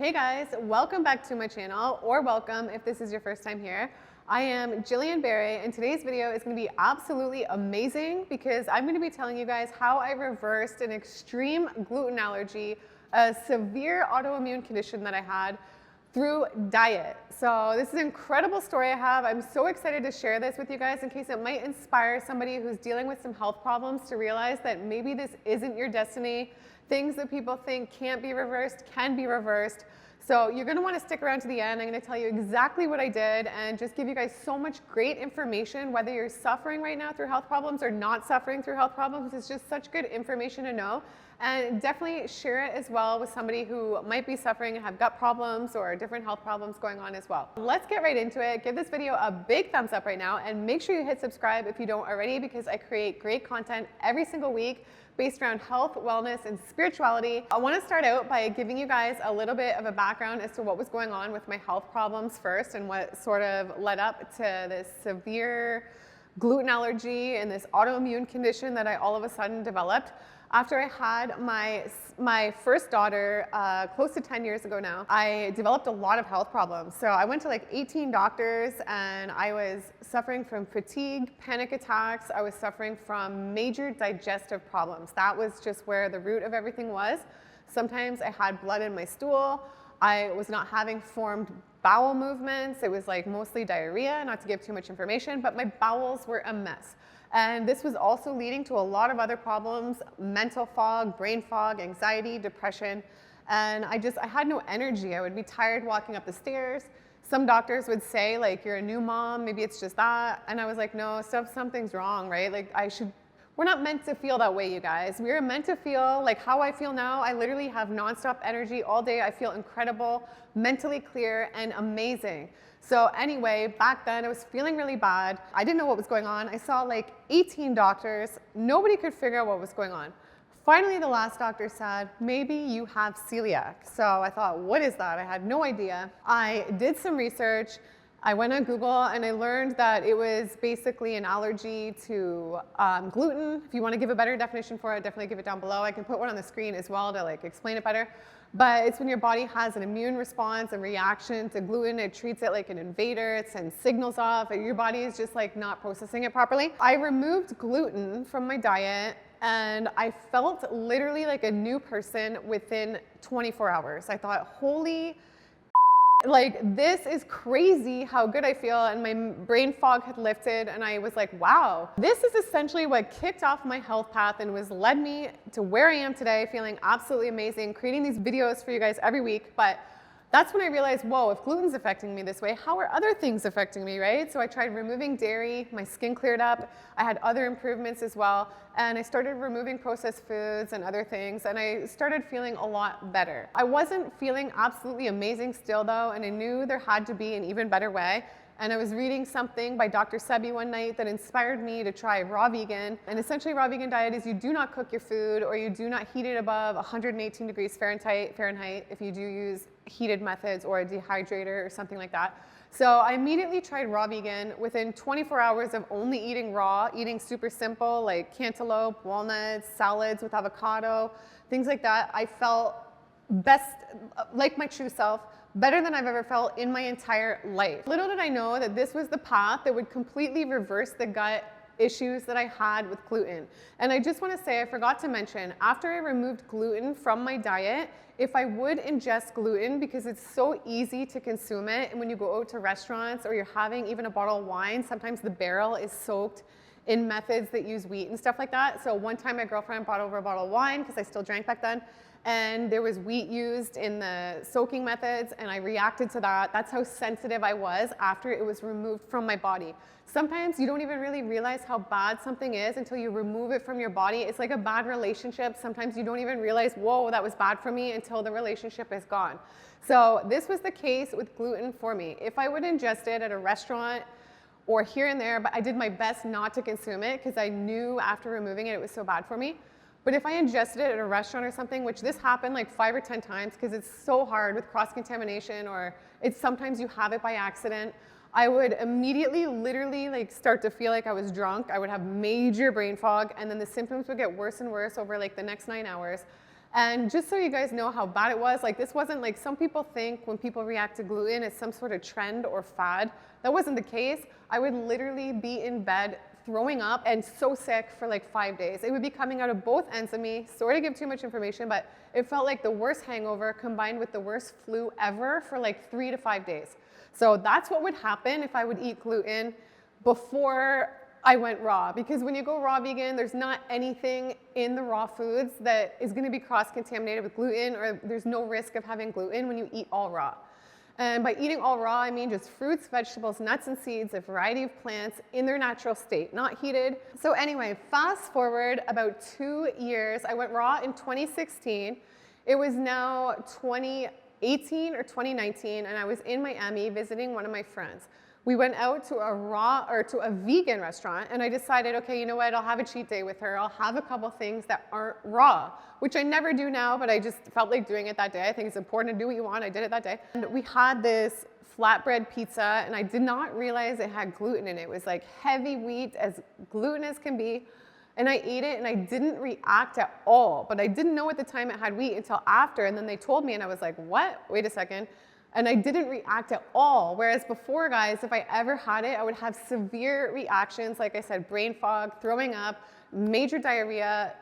Hey guys, welcome back to my channel, or welcome if this is your first time here. I am Gillian and today's video is going to be absolutely amazing because I'm going to be telling you guys how I reversed an extreme gluten allergy, a severe autoimmune condition that I had through diet. So this is an incredible story I have. I'm so excited to share this with you guys in case it might inspire somebody who's dealing with some health problems to realize that maybe this isn't your destiny. Things that people think can't be reversed can be reversed. So you're going to want to stick around to the end. I'm going to tell you exactly what I did and just give you guys so much great information, whether you're suffering right now through health problems or not suffering through health problems. It's just such good information to know. And definitely share it as well with somebody who might be suffering and have gut problems or different health problems going on as well. Let's get right into it. Give this video a big thumbs up right now and make sure you hit subscribe if you don't already, because I create great content every single week based around health, wellness, and spirituality. I want to start out by giving you guys a little bit of a background as to what was going on with my health problems first and what sort of led up to this severe gluten allergy and this autoimmune condition that I all of a sudden developed. After I had my first daughter close to 10 years ago now, I developed a lot of health problems. So I went to like 18 doctors and I was suffering from fatigue, panic attacks. I was suffering from major digestive problems. That was just where the root of everything was. Sometimes I had blood in my stool. I was not having formed bowel movements. It was like mostly diarrhea, not to give too much information, but my bowels were a mess. And this was also leading to a lot of other problems: mental fog, brain fog, anxiety, depression. And I had no energy. I would be tired walking up the stairs. Some doctors would say, like, you're a new mom, maybe it's just that. And I was like, no, something's wrong, right? Like, we're not meant to feel that way, you guys. We're meant to feel like how I feel now. I literally have nonstop energy all day. I feel incredible, mentally clear, and amazing. So anyway, back then I was feeling really bad. I didn't know what was going on. I saw like 18 doctors. Nobody could figure out what was going on. Finally, the last doctor said, maybe you have celiac. So I thought, what is that? I had no idea. I did some research. I went on Google and I learned that it was basically an allergy to gluten. If you want to give a better definition for it, definitely give it down below. I can put one on the screen as well to like explain it better. But it's when your body has an immune response, a reaction to gluten. It treats it like an invader. It sends signals off. And your body is just like not processing it properly. I removed gluten from my diet and I felt literally like a new person within 24 hours. I thought, holy, like, this is crazy how good I feel, and my brain fog had lifted, and I was like, wow, this is essentially what kicked off my health path and led me to where I am today, feeling absolutely amazing, creating these videos for you guys every week. But that's when I realized, whoa, if gluten's affecting me this way, how are other things affecting me, right? So I tried removing dairy, my skin cleared up, I had other improvements as well, and I started removing processed foods and other things, and I started feeling a lot better. I wasn't feeling absolutely amazing still though, and I knew there had to be an even better way. And I was reading something by Dr. Sebi one night that inspired me to try raw vegan. And essentially raw vegan diet is you do not cook your food, or you do not heat it above 118 degrees Fahrenheit if you do use heated methods or a dehydrator or something like that. So I immediately tried raw vegan. Within 24 hours of only eating raw, eating super simple like cantaloupe, walnuts, salads with avocado, things like that, I felt best, like my true self, better than I've ever felt in my entire life. Little did I know that this was the path that would completely reverse the gut issues that I had with gluten. And I just want to say, I forgot to mention, after I removed gluten from my diet, if I would ingest gluten, because it's so easy to consume it, and when you go out to restaurants or you're having even a bottle of wine, sometimes the barrel is soaked in methods that use wheat and stuff like that. So one time my girlfriend brought over a bottle of wine, because I still drank back then, and there was wheat used in the soaking methods, and I reacted to that. That's how sensitive I was after it was removed from my body. Sometimes you don't even really realize how bad something is until you remove it from your body. It's like a bad relationship. Sometimes you don't even realize, whoa, that was bad for me, until the relationship is gone. So this was the case with gluten for me. If I would ingest it at a restaurant or here and there, but I did my best not to consume it because I knew after removing it, it was so bad for me. But if I ingested it at a restaurant or something, which this happened like 5 or 10 times because it's so hard with cross-contamination, or it's sometimes you have it by accident, I would immediately literally like start to feel like I was drunk. I would have major brain fog, and then the symptoms would get worse and worse over like the next 9 hours. And just so you guys know how bad it was, like this wasn't like some people think when people react to gluten, it's some sort of trend or fad. That wasn't the case. I would literally be in bed throwing up and so sick for like 5 days. It would be coming out of both ends of me. Sorry to give too much information, but it felt like the worst hangover combined with the worst flu ever for like 3 to 5 days. So that's what would happen if I would eat gluten before I went raw, because when you go raw vegan, there's not anything in the raw foods that is going to be cross-contaminated with gluten, or there's no risk of having gluten when you eat all raw. And by eating all raw, I mean just fruits, vegetables, nuts, and seeds, a variety of plants in their natural state, not heated. So anyway, fast forward about 2 years. I went raw in 2016. It was now 2018 or 2019, and I was in Miami visiting one of my friends. We went out to a vegan restaurant, and I decided, okay, you know what, I'll have a cheat day with her. I'll have a couple things that aren't raw, which I never do now, but I just felt like doing it that day. I think it's important to do what you want. I did it that day. And we had this flatbread pizza, and I did not realize it had gluten in it. It was like heavy wheat, as gluten as can be. And I ate it, and I didn't react at all. But I didn't know at the time it had wheat until after, and then they told me, and I was like, what? Wait a second. And I didn't react at all. Whereas before, guys, if I ever had it, I would have severe reactions. Like I said, brain fog, throwing up, major diarrhea,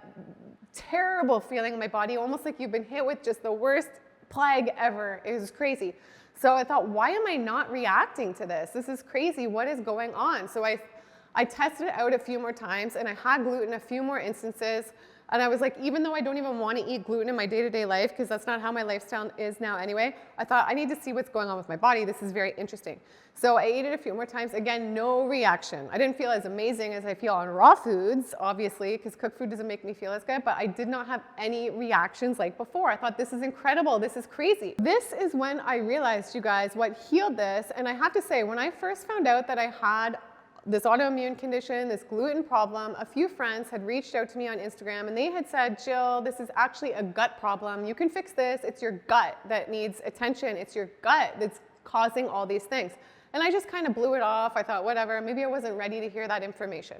terrible feeling in my body, almost like you've been hit with just the worst plague ever. It was crazy. So I thought, why am I not reacting to this? This is crazy. What is going on? So I tested it out a few more times, and I had gluten a few more instances. And I was like, even though I don't even want to eat gluten in my day-to-day life, because that's not how my lifestyle is now anyway, I thought I need to see what's going on with my body. This is very interesting. So I ate it a few more times. Again, no reaction. I didn't feel as amazing as I feel on raw foods, obviously, because cooked food doesn't make me feel as good, but I did not have any reactions like before. I thought, this is incredible. This is crazy. This is when I realized, you guys, what healed this. And I have to say, when I first found out that I had this autoimmune condition, this gluten problem, a few friends had reached out to me on Instagram, and they had said, Jill, this is actually a gut problem. You can fix this. It's your gut that needs attention. It's your gut that's causing all these things. And I just kind of blew it off. I thought, whatever, maybe I wasn't ready to hear that information.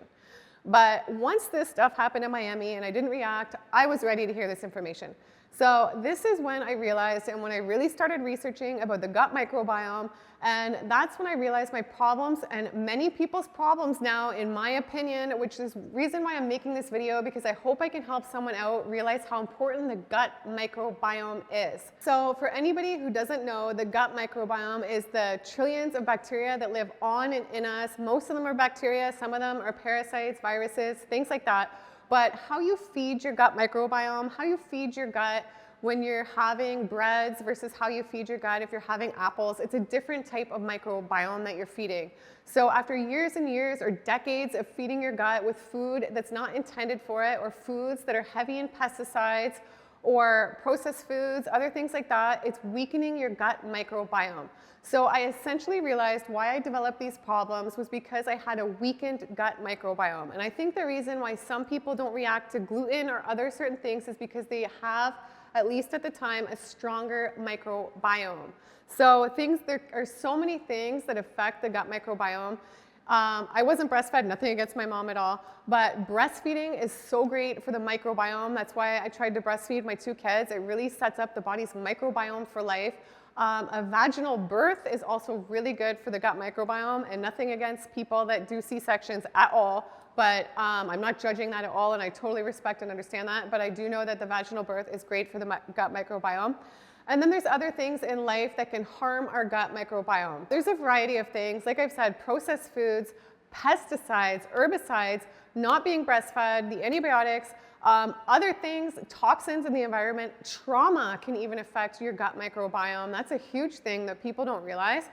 But once this stuff happened in Miami and I didn't react, I was ready to hear this information. So this is when I realized, and when I really started researching about the gut microbiome, and that's when I realized my problems and many people's problems now, in my opinion, which is the reason why I'm making this video, because I hope I can help someone out realize how important the gut microbiome is. So for anybody who doesn't know, the gut microbiome is the trillions of bacteria that live on and in us. Most of them are bacteria, some of them are parasites, viruses, things like that. But how you feed your gut microbiome, how you feed your gut when you're having breads versus how you feed your gut if you're having apples, it's a different type of microbiome that you're feeding. So after years and years or decades of feeding your gut with food that's not intended for it, or foods that are heavy in pesticides or processed foods, other things like that, it's weakening your gut microbiome. So I essentially realized why I developed these problems was because I had a weakened gut microbiome. And I think the reason why some people don't react to gluten or other certain things is because they have, at least at the time, a stronger microbiome. So there are so many things that affect the gut microbiome. I wasn't breastfed, nothing against my mom at all, but breastfeeding is so great for the microbiome. That's why I tried to breastfeed my 2 kids. It really sets up the body's microbiome for life. A vaginal birth is also really good for the gut microbiome, and nothing against people that do C-sections at all, but I'm not judging that at all, and I totally respect and understand that, but I do know that the vaginal birth is great for the gut microbiome. And then there's other things in life that can harm our gut microbiome. There's a variety of things, like I've said, processed foods, pesticides, herbicides, not being breastfed, the antibiotics, other things, toxins in the environment, trauma can even affect your gut microbiome. That's a huge thing that people don't realize.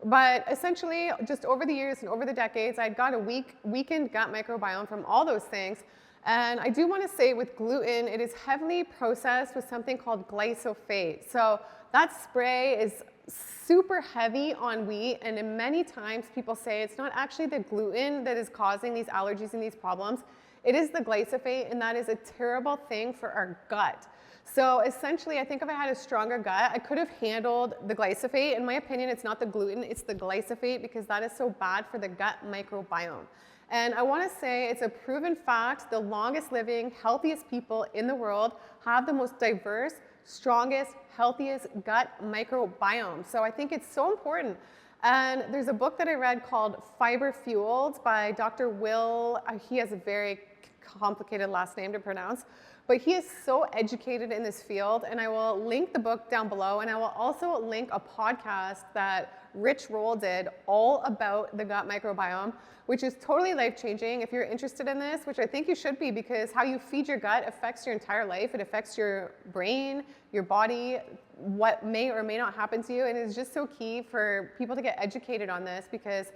But essentially, just over the years and over the decades, I'd got a weakened gut microbiome from all those things. And I do want to say with gluten, it is heavily processed with something called glyphosate. So that spray is super heavy on wheat, and many times people say it's not actually the gluten that is causing these allergies and these problems. It is the glyphosate, and that is a terrible thing for our gut. So essentially, I think if I had a stronger gut, I could have handled the glyphosate. In my opinion, it's not the gluten, it's the glyphosate, because that is so bad for the gut microbiome. And I want to say it's a proven fact, the longest living, healthiest people in the world have the most diverse, strongest, healthiest gut microbiome. So I think it's so important. And there's a book that I read called Fiber Fueled by Dr. Will. He has a very complicated last name to pronounce, but he is so educated in this field. And I will link the book down below. And I will also link a podcast that Rich Roll did all about the gut microbiome, which is totally life-changing if you're interested in this, which I think you should be, because how you feed your gut affects your entire life. It affects your brain, your body, what may or may not happen to you. And it's just so key for people to get educated on this, because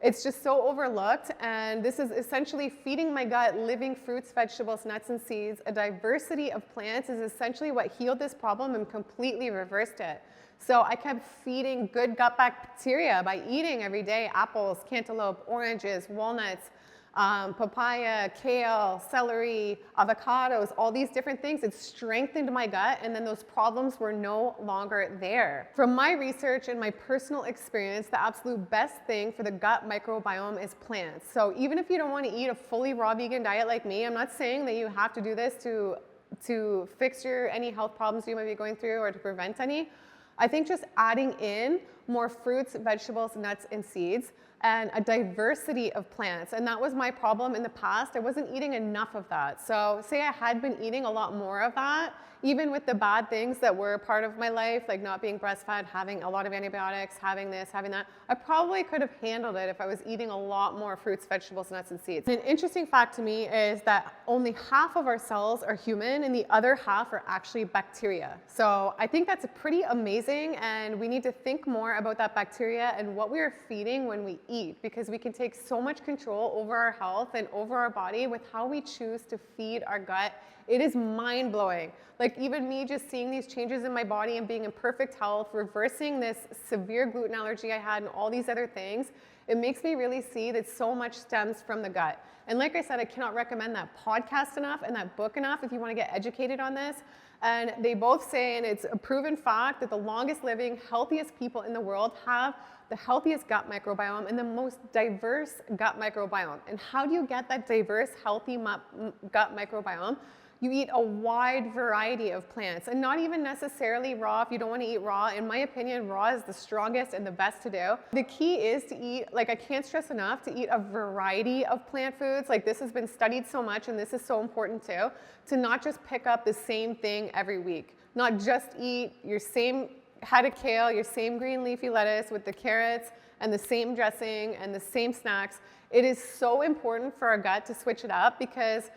it's just so overlooked. And this is essentially feeding my gut living fruits, vegetables, nuts, and seeds. A diversity of plants is essentially what healed this problem and completely reversed it. So I kept feeding good gut bacteria by eating every day apples, cantaloupe, oranges, walnuts, papaya, kale, celery, avocados, all these different things. It strengthened my gut, and then those problems were no longer there. From my research and my personal experience, the absolute best thing for the gut microbiome is plants. So even if you don't want to eat a fully raw vegan diet like me, I'm not saying that you have to do this to fix any health problems you might be going through or to prevent any. I think just adding in more fruits, vegetables, nuts, and seeds, and a diversity of plants. And that was my problem in the past. I wasn't eating enough of that. So say I had been eating a lot more of that, even with the bad things that were part of my life, like not being breastfed, having a lot of antibiotics, having this, having that, I probably could have handled it if I was eating a lot more fruits, vegetables, nuts, and seeds. An interesting fact to me is that only half of our cells are human and the other half are actually bacteria. So I think that's pretty amazing, and we need to think more about that bacteria and what we are feeding when we eat, because we can take so much control over our health and over our body with how we choose to feed our gut. It is mind-blowing. Like even me just seeing these changes in my body and being in perfect health, reversing this severe gluten allergy I had and all these other things, it makes me really see that so much stems from the gut. And like I said, I cannot recommend that podcast enough and that book enough if you want to get educated on this. And they both say, and it's a proven fact, that the longest living, healthiest people in the world have the healthiest gut microbiome and the most diverse gut microbiome. And how do you get that diverse, healthy gut microbiome? You eat a wide variety of plants, and not even necessarily raw if you don't want to eat raw. In my opinion, raw is the strongest and the best to do. The key is to eat, like I can't stress enough, to eat a variety of plant foods. Like this has been studied so much, and this is so important too, to not just pick up the same thing every week. Not just eat your same head of kale, your same green leafy lettuce with the carrots and the same dressing and the same snacks. It is so important for our gut to switch it up, because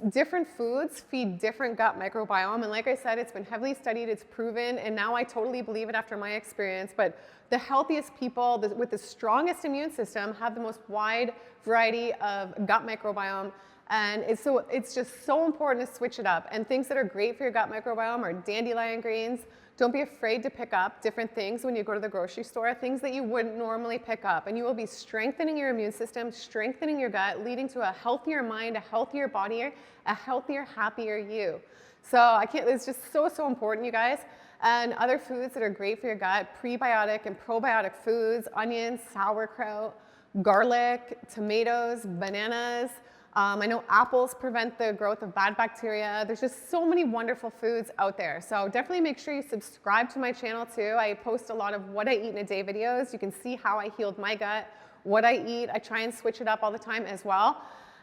different foods feed different gut microbiome. And like I said, it's been heavily studied, it's proven, and now I totally believe it after my experience. But the healthiest people with the strongest immune system have the most wide variety of gut microbiome. And it's just so important to switch it up. And things that are great for your gut microbiome are dandelion greens. Don't be afraid to pick up different things when you go to the grocery store, things that you wouldn't normally pick up. And you will be strengthening your immune system, strengthening your gut, leading to a healthier mind, a healthier body, a healthier, happier you. So it's just so, so important, you guys. And other foods that are great for your gut, prebiotic and probiotic foods, onions, sauerkraut, garlic, tomatoes, bananas. I know apples prevent the growth of bad bacteria. There's just so many wonderful foods out there. So definitely make sure you subscribe to my channel too. I post a lot of what I eat in a day videos. You can see how I healed my gut, what I eat. I try and switch it up all the time as well.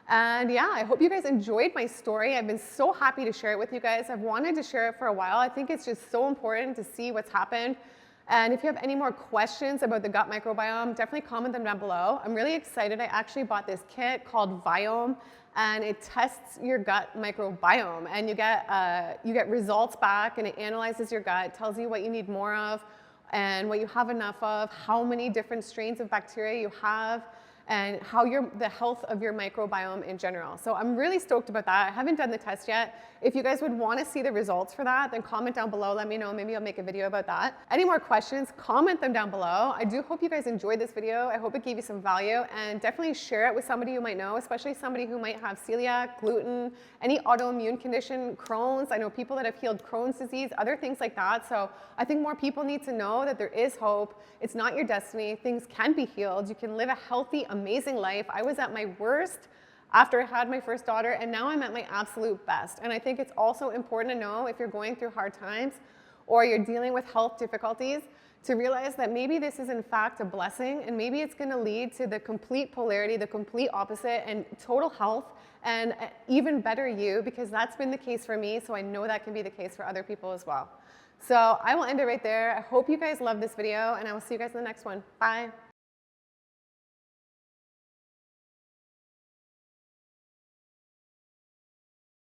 And yeah, I hope you guys enjoyed my story. I've been so happy to share it with you guys. I've wanted to share it for a while. I think it's just so important to see what's happened. And if you have any more questions about the gut microbiome, definitely comment them down below. I'm really excited. I actually bought this kit called Biome, and it tests your gut microbiome. And you get results back, and it analyzes your gut, tells you what you need more of and what you have enough of, how many different strains of bacteria you have, and how the health of your microbiome in general. So I'm really stoked about that. I haven't done the test yet. If you guys would want to see the results for that, then comment down below. Let me know. Maybe I'll make a video about that. Any more questions, comment them down below. I do hope you guys enjoyed this video. I hope it gave you some value, and definitely share it with somebody you might know, especially somebody who might have celiac, gluten, any autoimmune condition, Crohn's. I know people that have healed Crohn's disease, other things like that. So I think more people need to know that there is hope. It's not your destiny. Things can be healed. You can live a healthy, amazing life. I was at my worst after I had my first daughter, and now I'm at my absolute best. And I think it's also important to know if you're going through hard times or you're dealing with health difficulties, to realize that maybe this is in fact a blessing, and maybe it's going to lead to the complete polarity, the complete opposite, and total health and even better you, because that's been the case for me, so I know that can be the case for other people as well. So I will end it right there. I hope you guys love this video, and I will see you guys in the next one. Bye.